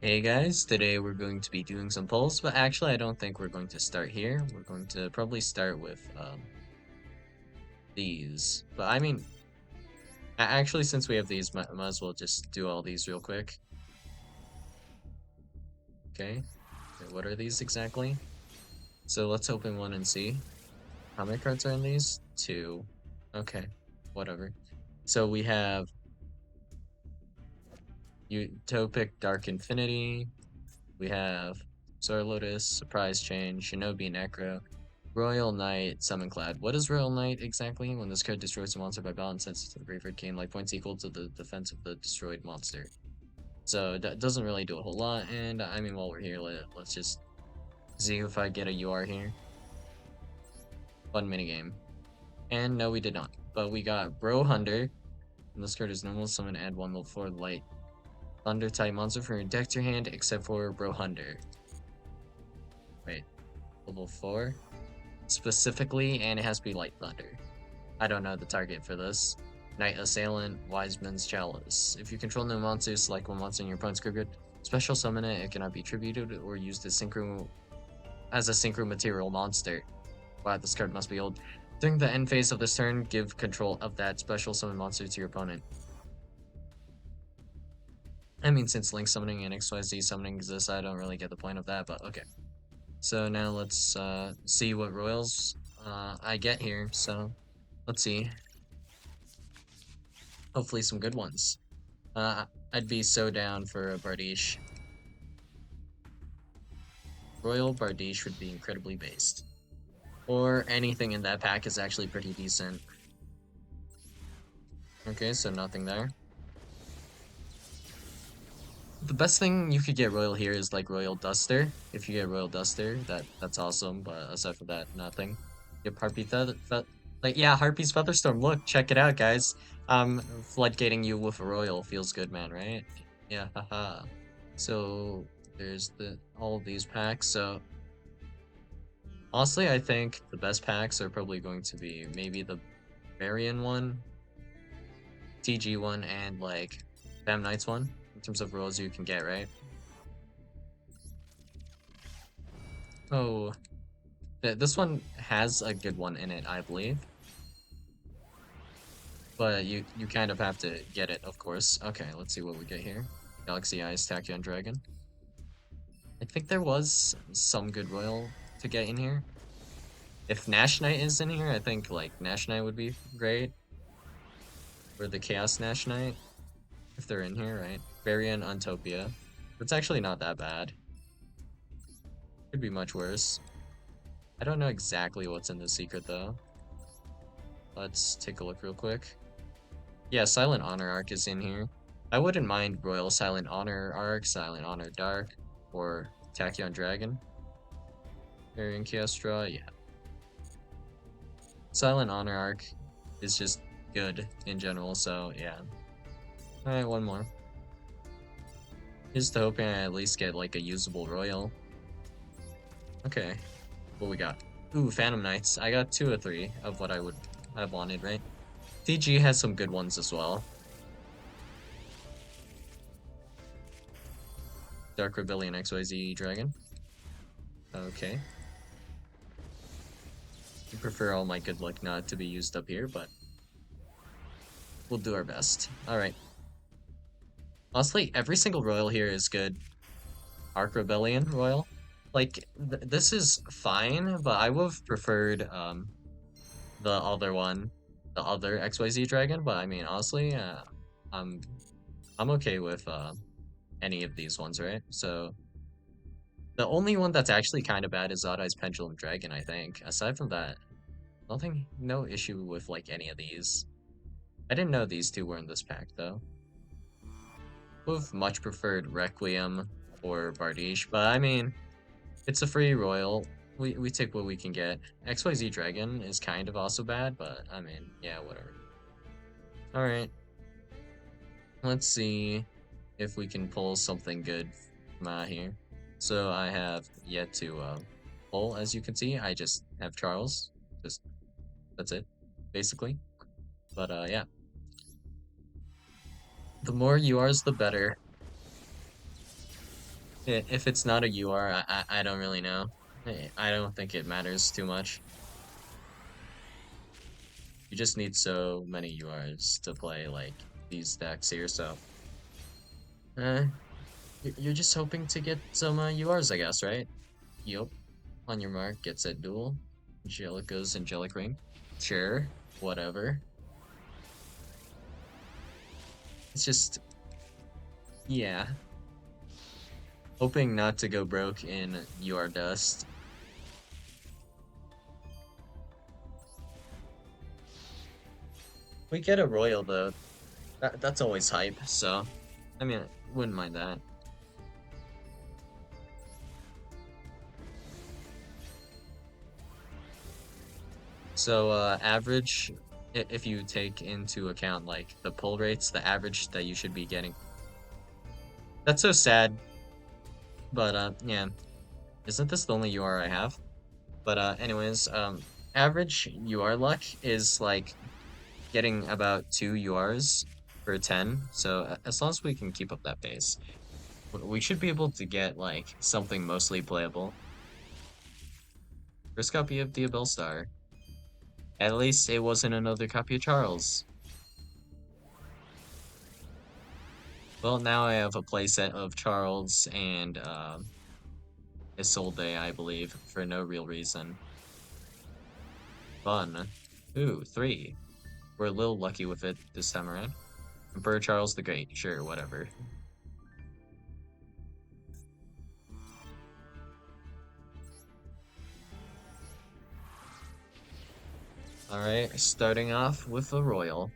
Hey guys, today we're going to be doing some polls, but actually I don't think we're going to start here. We're going to probably start with these. But I mean, actually since we have these, might as well just do all these real quick. Okay, wait, what are these exactly? So let's open one and see. How many cards are in these? Two. Okay, whatever. So we have Utopic Dark Infinity. We have Solar Lotus, Surprise Change, Shinobi Necro, Royal Knight, Summon Cloud. What is Royal Knight exactly? When this card destroys a monster by battle and sends it to the graveyard, gain life points equal to the defense of the destroyed monster. So it doesn't really do a whole lot. And I mean, while we're here, let's just see if I get a UR here. Fun minigame. And no, we did not. But we got Bro Hunter. And this card is normal summon, add one level 4 light thunder type monster from your deck to your hand, except for Bro Hunter. Wait, level 4? Specifically, and it has to be Light Thunder. I don't know the target for this. Knight Assailant, Wiseman's Chalice. If you control no monsters, select one monster in your opponent's graveyard, special summon it. It cannot be tributed or used as a synchro material monster. Wow, this card must be old. During the end phase of this turn, give control of that special summon monster to your opponent. I mean, since Link summoning and XYZ summoning exists, I don't really get the point of that, but okay. So now let's see what royals I get here. So let's see. Hopefully some good ones. I'd be so down for a Bardiche. Royal Bardiche would be incredibly based. Or anything in that pack is actually pretty decent. Okay, so nothing there. The best thing you could get Royal here is like Royal Duster. If you get Royal Duster, that's awesome, but aside from that, nothing. Get Harpy like yeah, Harpy's Featherstorm. Look, check it out, guys. Floodgating you with a Royal feels good, man, right? Yeah, haha. So there's all of these packs. So honestly, I think the best packs are probably going to be maybe the Varian one, TG one, and like Fam Knights one in terms of rolls you can get, right? Oh, this one has a good one in it, I believe. But you kind of have to get it, of course. Okay, let's see what we get here. Galaxy Eyes, Tachyon Dragon. I think there was some good royal to get in here. If Nash Knight is in here, I think like Nash Knight would be great. Or the Chaos Nash Knight, if they're in here, right? Varian Untopia. It's actually not that bad. Could be much worse. I don't know exactly what's in the secret though. Let's take a look real quick. Yeah, Silent Honor Arc is in here. I wouldn't mind Royal Silent Honor Arc, Silent Honor Dark, or Tachyon Dragon. Varian Chaos Draw, yeah. Silent Honor Arc is just good in general, so yeah. Alright, one more. Just hoping I at least get like a usable Royal. Okay, what we got? Ooh, Phantom Knights. I got 2 or 3 of what I would have wanted, right? TG has some good ones as well. Dark Rebellion XYZ Dragon. Okay. I prefer all my good luck not to be used up here, but we'll do our best. Alright. Honestly, every single Royal here is good. Arc Rebellion Royal. Like, this is fine, but I would have preferred the other one, the other XYZ Dragon, but I mean, honestly, I'm I'm okay with any of these ones, right? So the only one that's actually kind of bad is Odd Eyes Pendulum Dragon, I think. Aside from that, no issue with like any of these. I didn't know these two were in this pack though. Would've much preferred Requiem or Bardiche, but I mean, it's a free royal. We take what we can get. XYZ Dragon is kind of also bad, but I mean, yeah, whatever. Alright, let's see if we can pull something good from out here. So I have yet to pull, as you can see. I just have Charles. Just that's it, basically. But yeah. The more URs, the better. If it's not a UR, I don't really know. I don't think it matters too much. You just need so many URs to play like these decks here, so uh, you're just hoping to get some URs, I guess, right? Yup. On your mark, get set duel. Angelica's Angelic Ring. Sure, whatever. It's just, yeah. Hoping not to go broke in UR Dust. We get a Royal though. That's always hype, so I mean, wouldn't mind that. So average, if you take into account like the pull rates, the average that you should be getting. That's so sad, but yeah, isn't this the only UR I have? But anyways, average UR luck is like getting about 2 URs per 10. So as long as we can keep up that pace, we should be able to get like something mostly playable. First copy of the Star. At least it wasn't another copy of Charles. Well, now I have a playset of Charles and Isolde, I believe, for no real reason. Fun. Ooh, 3. We're a little lucky with it this time around. Emperor Charles the Great, sure, whatever. Alright, starting off with the Royal.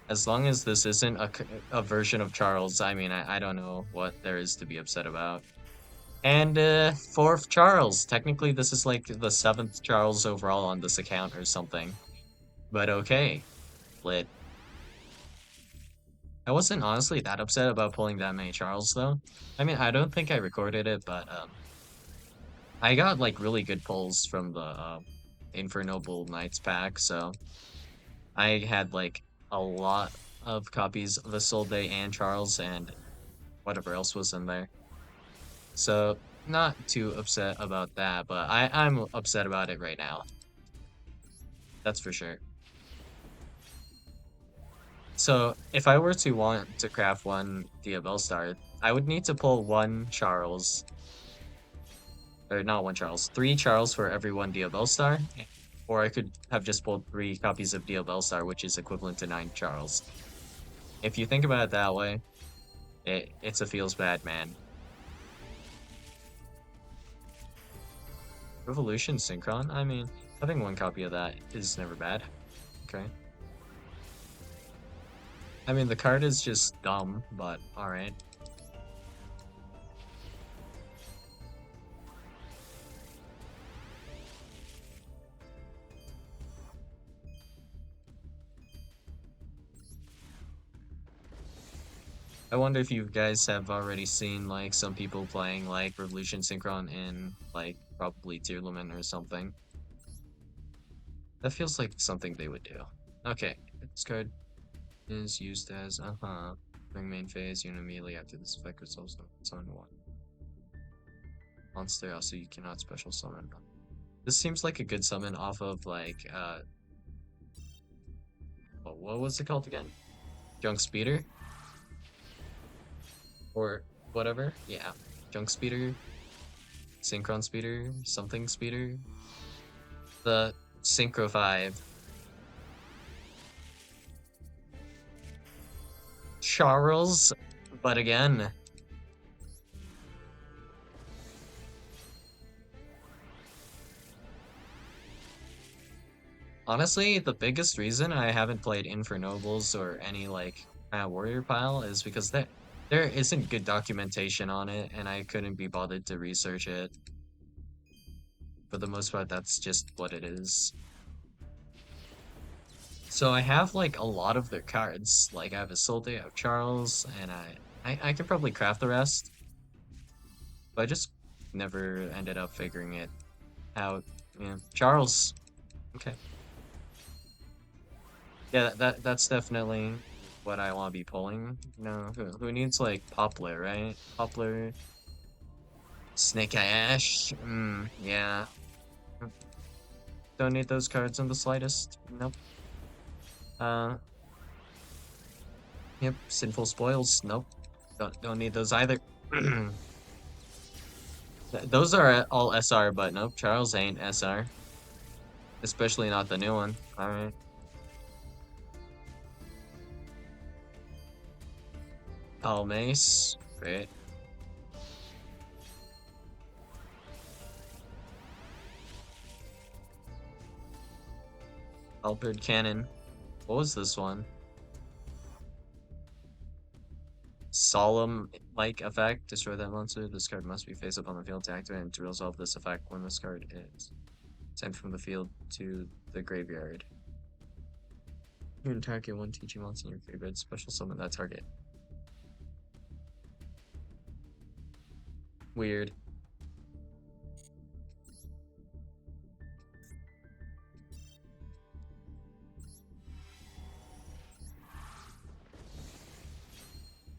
As long as this isn't a version of Charles, I mean, I don't know what there is to be upset about. And, 4th Charles. Technically, this is like the 7th Charles overall on this account or something. But okay. Lit. I wasn't honestly that upset about pulling that many Charles, though. I mean, I don't think I recorded it, but, I got, like, really good pulls from the, Infernoble Knights pack, so I had, like, a lot of copies of Isolde and Charles and whatever else was in there. So, not too upset about that, but I'm upset about it right now. That's for sure. So, if I were to want to craft one Diabell Star, I would need to pull one Charles. Or not one Charles, 3 Charles for every one Diabell Star. Or I could have just pulled 3 copies of Diabell Star, which is equivalent to 9 Charles. If you think about it that way, it's a feels bad, man. Revolution Synchron? I mean, having one copy of that is never bad. Okay. I mean, the card is just dumb, but alright. I wonder if you guys have already seen, like, some people playing, like, Revolution Synchron in, like, probably Tier Limit or something. That feels like something they would do. Okay, this card is used as, during main phase, unit immediately after this effect resolves summon one monster, also you cannot special summon. This seems like a good summon off of, like, what was it called again? Junk Speeder? Or whatever? Yeah. Junk Speeder? Synchron Speeder? Something Speeder? The Synchro 5. Charles, but again. Honestly, the biggest reason I haven't played Infernobles or any like warrior pile is because there isn't good documentation on it, and I couldn't be bothered to research it. For the most part, that's just what it is. So I have like a lot of their cards. Like I have Isolde, I have Charles, and I could probably craft the rest. But I just never ended up figuring it out. Yeah, Charles. Okay. Yeah, that's definitely what I want to be pulling. No, who needs like Poplar, right? Poplar, Snake Eye Ash. Yeah. Don't need those cards in the slightest. Nope. Uh, yep. Sinful Spoils. Nope. Don't need those either. Those are all SR, but nope. Charles ain't SR. Especially not the new one. Alright. Oh, Mace. Great. Halberd Cannon. What was this one? Solemn like effect. Destroy that monster. This card must be face up on the field to activate and to resolve this effect when this card is sent from the field to the graveyard. You can target one teaching monster in your graveyard. Special summon that target. Weird.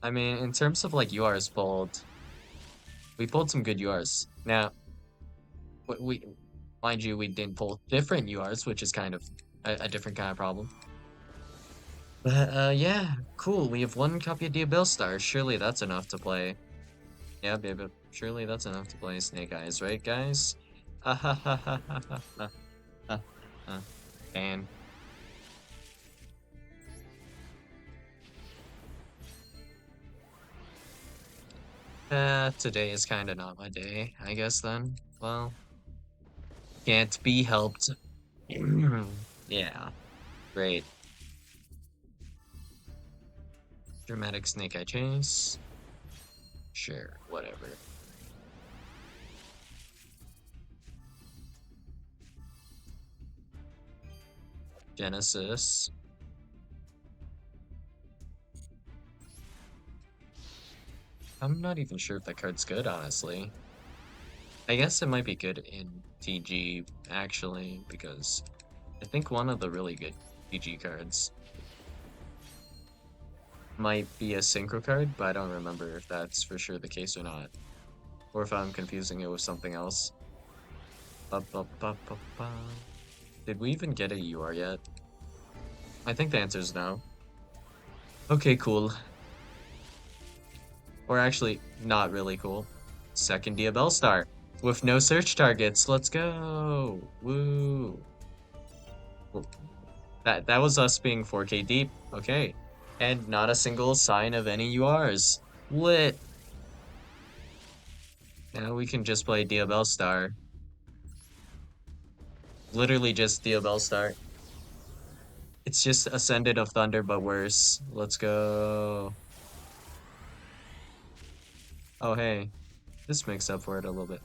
I mean, in terms of like URs pulled, we pulled some good URs. Now, we mind you, we didn't pull different URs, which is kind of a different kind of problem. But yeah, cool. We have one copy of Diabellstar. Surely that's enough to play. Yeah, baby. Surely that's enough to play Snake Eyes, right, guys? Ha ha ha ha ha ha ha ha. And today is kind of not my day, I guess then. Well, can't be helped. Yeah, great. Dramatic Snake Eye Chase. Sure, whatever. Genesis. I'm not even sure if that card's good, honestly. I guess it might be good in TG, actually, because I think one of the really good TG cards might be a synchro card, but I don't remember if that's for sure the case or not. Or if I'm confusing it with something else. Ba, ba, ba, ba, ba. Did we even get a UR yet? I think the answer is no. Okay, cool. Or actually, not really cool. Second Diabellstar with no search targets. Let's go. Woo. That was us being 4K deep. Okay. And not a single sign of any URs. Lit. Now we can just play Diabellstar. Literally just Diabellstar. It's just Ascendant of Thunder, but worse. Let's go. Oh, hey. This makes up for it a little bit.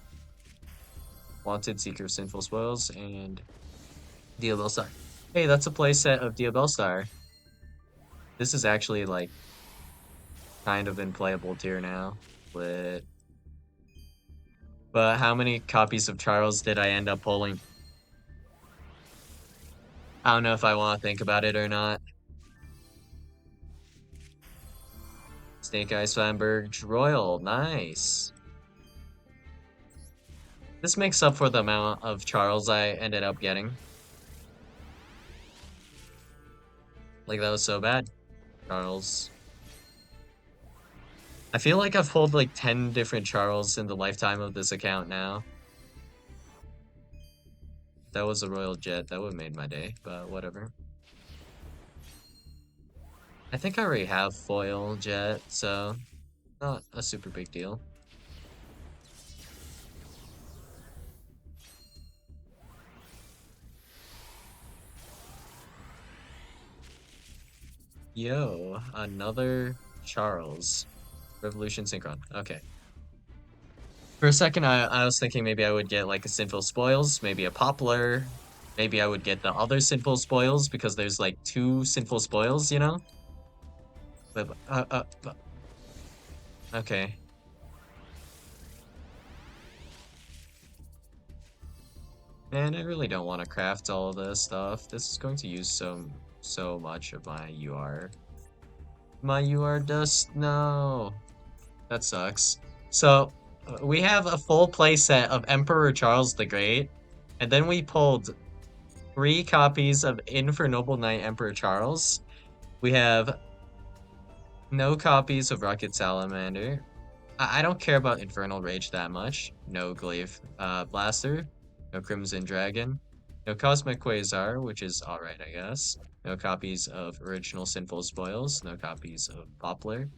Wanted, Seeker of Sinful Spoils, and Diabellstar. Hey, that's a playset of Diabellstar. This is actually, like, kind of in playable tier now. Lit. But how many copies of Charles did I end up pulling? I don't know if I want to think about it or not. Snake Eyes Slamberg Royal, nice. This makes up for the amount of Charles I ended up getting. Like, that was so bad. Charles. I feel like I've pulled like 10 different Charles in the lifetime of this account now. That was a Royal Jet. That would have made my day, but whatever. I think I already have Foil Jet, so not a super big deal. Yo, another Charles. Revolution Synchron. Okay. For a second, I was thinking maybe I would get like a Sinful Spoils, maybe a Poplar. Maybe I would get the other Sinful Spoils because there's like two Sinful Spoils, you know? But okay. Man, I really don't want to craft all of this stuff. This is going to use so much of my UR. My UR dust, no. That sucks. So, we have a full playset of Emperor Charles the Great, and then we pulled 3 copies of Infernoble Knight Emperor Charles. We have no copies of Rocket Salamander. I don't care about Infernal Rage that much. No Glaive Blaster. No Crimson Dragon. No Cosmic Quasar, which is alright, I guess. No copies of Original Sinful Spoils. No copies of Poplar.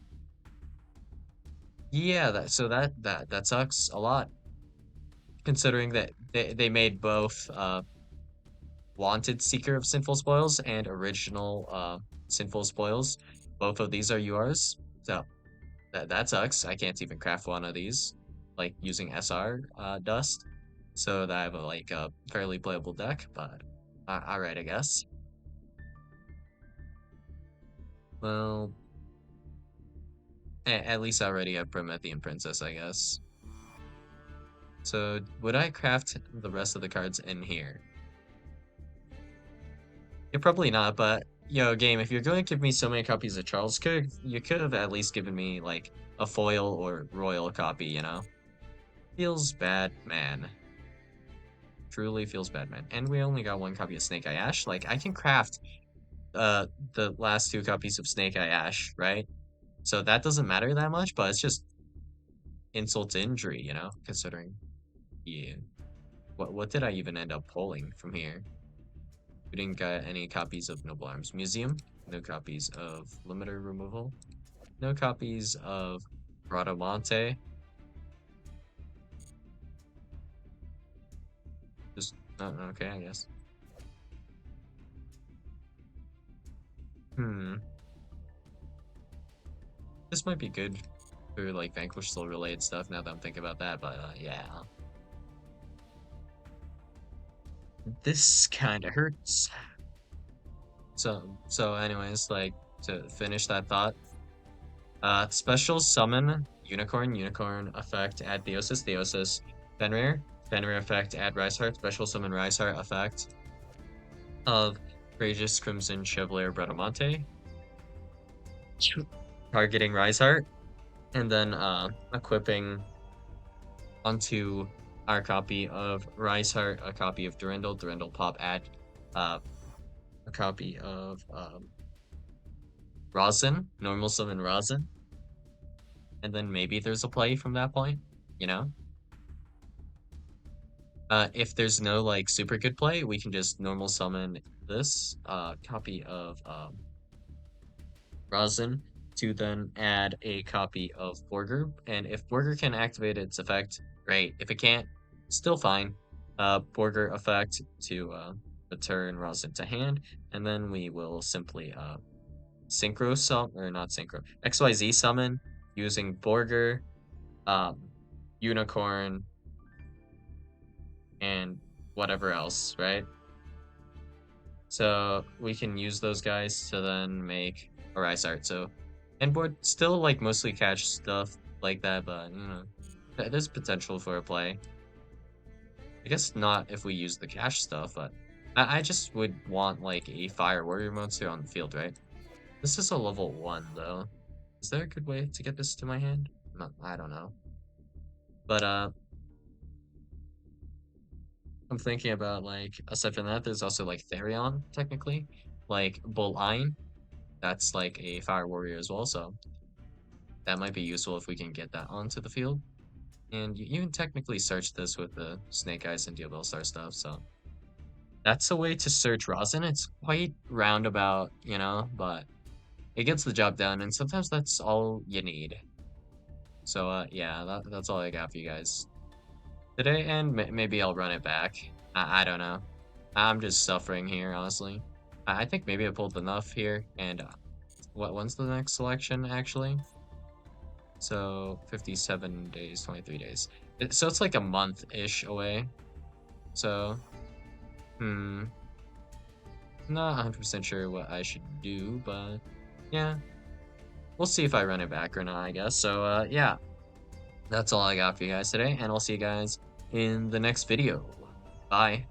Yeah, that sucks a lot. Considering that they made both Wanted Seeker of Sinful Spoils and Original Sinful Spoils. Both of these are URs. So that sucks. I can't even craft one of these, like using SR dust. So that I have a fairly playable deck, but alright, I guess. Well, at least I already have Promethean Princess, I guess. So would I craft the rest of the cards in here? Yeah, probably not, but yo, game, if you're going to give me so many copies of Charles, you could have at least given me like a foil or royal copy, you know? Feels bad, man. Truly feels bad, man. And we only got 1 copy of Snake Eye Ash. Like, I can craft the last 2 copies of Snake Eye Ash, right? So that doesn't matter that much, but it's just insult to injury, you know, considering yeah. What did I even end up pulling from here? We didn't get any copies of Noble Arms Museum, no copies of Limiter Removal, no copies of Bradamante. Just okay, I guess. This might be good for like Vanquish Soul related stuff now that I'm thinking about that, but yeah. This kind of hurts. So anyways, like to finish that thought, special summon Unicorn effect, add Theosis, Fenrir effect, add Rise Heart, special summon Rise Heart effect of Courageous Crimson Chevalier Bradamante, targeting Rise Heart, and then equipping onto our copy of Rise Heart, a copy of Durendal Pop, add a copy of Rosin, normal summon Rosin, and then maybe there's a play from that point, you know? If there's no like super good play, we can just normal summon this copy of Rosin to then add a copy of Borger, and if Borger can activate its effect, great. If it can't, still fine. Borger effect to return Rosin to hand, and then we will simply synchro summon, or not synchro, XYZ summon using Borger, um, Unicorn, and whatever else, right? So we can use those guys to then make a Rise Art. So board still like mostly catch stuff like that, but you know, there's potential for a play. I guess not if we use the cash stuff, but I just would want like a Fire Warrior monster on the field, right? This is a level 1 though. Is there a good way to get this to my hand? No, I don't know. But I'm thinking about like aside from that, there's also like Therion technically, like Bol'ain. That's like a Fire Warrior as well, so that might be useful if we can get that onto the field. And you can technically search this with the Snake Eyes and Diabell Star stuff, so that's a way to search Rosin. It's quite roundabout, you know, but it gets the job done, and sometimes that's all you need. So yeah, that's all I got for you guys today, and maybe I'll run it back. I don't know. I'm just suffering here, honestly. I think maybe I pulled enough here, and when's the next selection, actually? So 57 days, 23 days. So it's like a month-ish away. So, not 100% sure what I should do, but yeah. We'll see if I run it back or not, I guess. So, yeah. That's all I got for you guys today, and I'll see you guys in the next video. Bye.